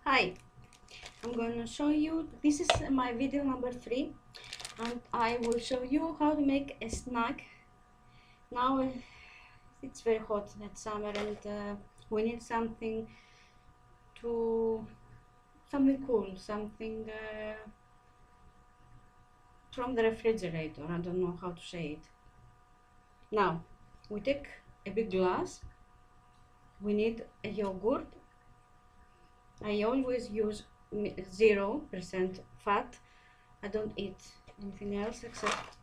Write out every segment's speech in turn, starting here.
Hi, I'm going to show you, this is my video number 3, and I will show you how to make a snack. Now it's very hot that summer, and we need something cool, something from the refrigerator. I don't know how to say it. Now we take a big glass. We need a yogurt. I always use 0% fat. I don't eat anything else except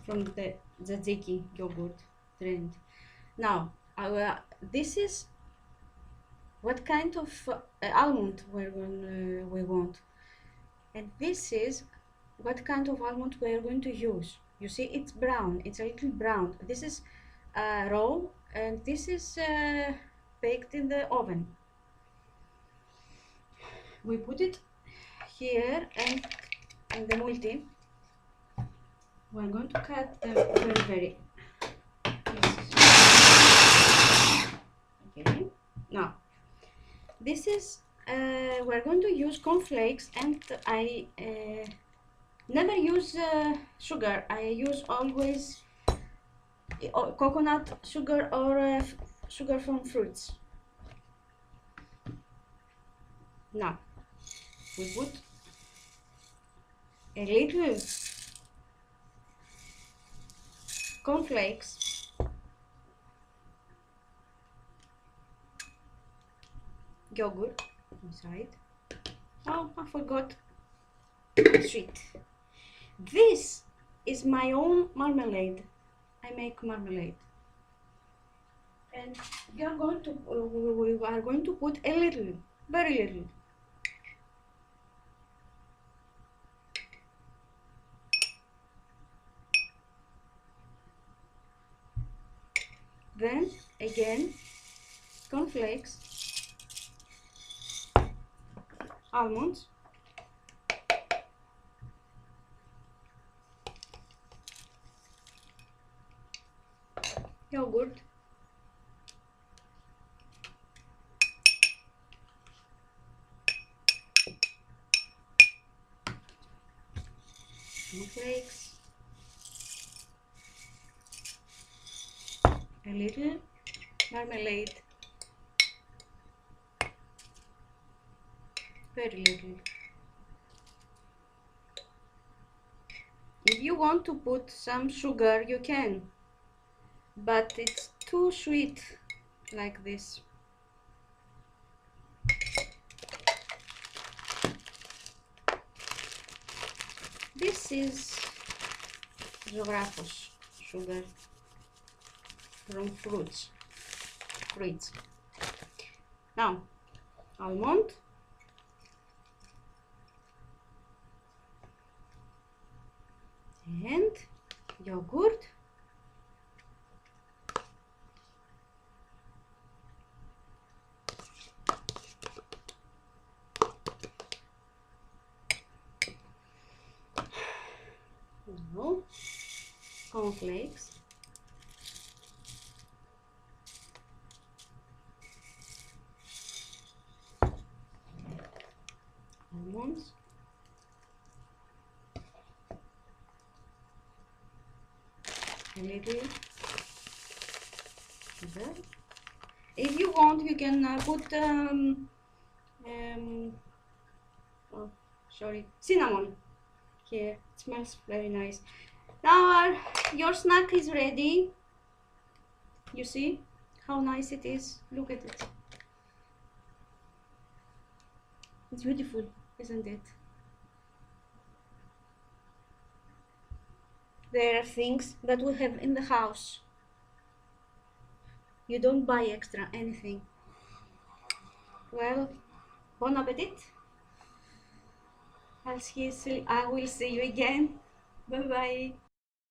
from the tzatziki yogurt trend. Now, this is what kind of almond we want, and this is what kind of almond we are going to use. You see, it's brown. It's a little brown. This is raw, and this is baked in the oven. We put it here and in the multi. We're going to cut them very okay. Now this is we're going to use cornflakes, and I never use sugar. I use always coconut sugar or sugar from fruits. Now we put a little cornflakes, yogurt inside. Oh, I forgot sweet. This is my own marmalade. I make marmalade, and we are going to put a little, very little. Then again, cornflakes, almonds, yogurt, cornflakes, a little marmalade, very little. If you want to put some sugar, you can, but it's too sweet like this. This is zographos sugar from fruits. Now, almond, and yogurt, now cornflakes, almonds, a little sugar. If you want, you can put cinnamon here. It smells very nice. Now your snack is ready. You see how nice it is? Look at it. It's beautiful, isn't it? There are things that we have in the house. You don't buy extra anything. Well, bon appetit. I will see you again. Bye bye.